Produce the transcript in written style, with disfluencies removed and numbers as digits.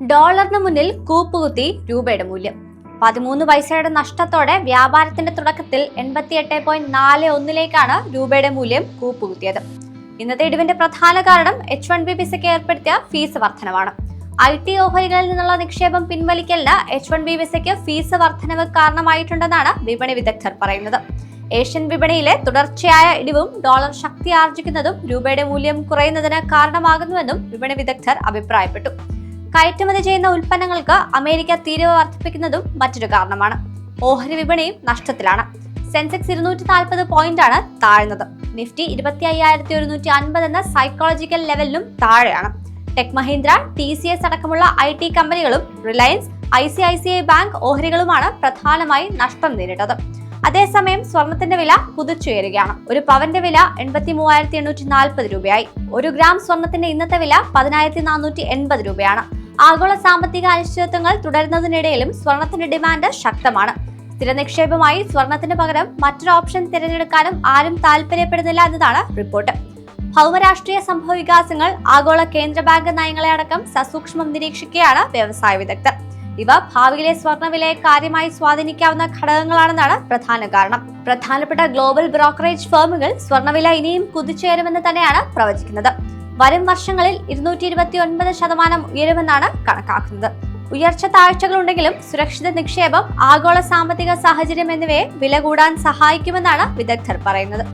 ഡോളറിന് മുന്നിൽ കൂപ്പുകുത്തി രൂപയുടെ മൂല്യം 13 പൈസയുടെ നഷ്ടത്തോടെ വ്യാപാരത്തിന്റെ തുടക്കത്തിൽ 88.41 രൂപയുടെ മൂല്യം കൂപ്പുകുത്തിയത്. ഇന്നത്തെ ഇടിവിന്റെ പ്രധാന കാരണം H1B വിസയ്ക്ക് ഏർപ്പെടുത്തിയ ഫീസ് വർധനവാണ്. IT ഓഹരികളിൽ നിന്നുള്ള നിക്ഷേപം പിൻവലിക്കലിന് H1B വിസയ്ക്ക് ഫീസ് വർധനവ് കാരണമായിട്ടുണ്ടെന്നാണ് വിപണി വിദഗ്ധർ പറയുന്നത്. ഏഷ്യൻ വിപണിയിലെ തുടർച്ചയായ ഇടിവും ഡോളർ ശക്തി ആർജിക്കുന്നതും രൂപയുടെ മൂല്യം കുറയുന്നതിന് കാരണമാകുന്നുവെന്നും വിപണി വിദഗ്ധർ അഭിപ്രായപ്പെട്ടു. കയറ്റുമതി ചെയ്യുന്ന ഉൽപ്പന്നങ്ങൾക്ക് അമേരിക്ക തീരുവ വർദ്ധിപ്പിക്കുന്നതും മറ്റൊരു കാരണമാണ്. ഓഹരി വിപണിയും നഷ്ടത്തിലാണ്. സെൻസെക്സ് 240 പോയിന്റാണ് താഴ്ന്നത്. നിഫ്റ്റി 25,150 എന്ന സൈക്കോളജിക്കൽ ലെവലിലും താഴെയാണ്. ടെക് മഹീന്ദ്ര, TCS അടക്കമുള്ള IT കമ്പനികളും റിലയൻസ്, ICICI ബാങ്ക് ഓഹരികളുമാണ് പ്രധാനമായി നഷ്ടം നേരിട്ടത്. അതേസമയം സ്വർണത്തിന്റെ വില കുതിച്ചുയരുകയാണ്. ഒരു പവന്റെ വില 83,840 രൂപയായി. 1 ഗ്രാം സ്വർണത്തിന്റെ ഇന്നത്തെ വില 10,480 രൂപയാണ്. ആഗോള സാമ്പത്തിക അനിശ്ചിതത്വങ്ങൾ തുടരുന്നതിനിടയിലും സ്വർണത്തിന്റെ ഡിമാൻഡ് ശക്തമാണ്. സ്ഥിര നിക്ഷേപമായി സ്വർണത്തിന് പകരം മറ്റൊരു ഓപ്ഷൻ തിരഞ്ഞെടുക്കാനും ആരും താല്പര്യപ്പെടുന്നില്ല എന്നതാണ് റിപ്പോർട്ട്. ഭൗമരാഷ്ട്രീയ സംഭവ വികാസങ്ങൾ, ആഗോള കേന്ദ്ര ബാങ്ക് നയങ്ങളെ അടക്കം സസൂക്ഷ്മം നിരീക്ഷിക്കുകയാണ് വ്യവസായ വിദഗ്ധർ. ഇവ ഭാവിയിലെ സ്വർണ്ണവിലയെ കാര്യമായി സ്വാധീനിക്കാവുന്ന ഘടകങ്ങളാണെന്നാണ് പ്രധാന കാരണം. പ്രധാനപ്പെട്ട ഗ്ലോബൽ ബ്രോക്കറേജ് ഫേമുകൾ സ്വർണ്ണവില ഇനിയും കുതിച്ചുയരുമെന്ന് തന്നെയാണ് പ്രവചിക്കുന്നത്. വരും വർഷങ്ങളിൽ 229% ഉയരുമെന്നാണ് കണക്കാക്കുന്നത്. ഉയർച്ച താഴ്ചകളുണ്ടെങ്കിലും സുരക്ഷിത നിക്ഷേപം, ആഗോള സാമ്പത്തിക സാഹചര്യം എന്നിവയെ വില കൂടാൻ സഹായിക്കുമെന്നാണ് വിദഗ്ധർ പറയുന്നത്.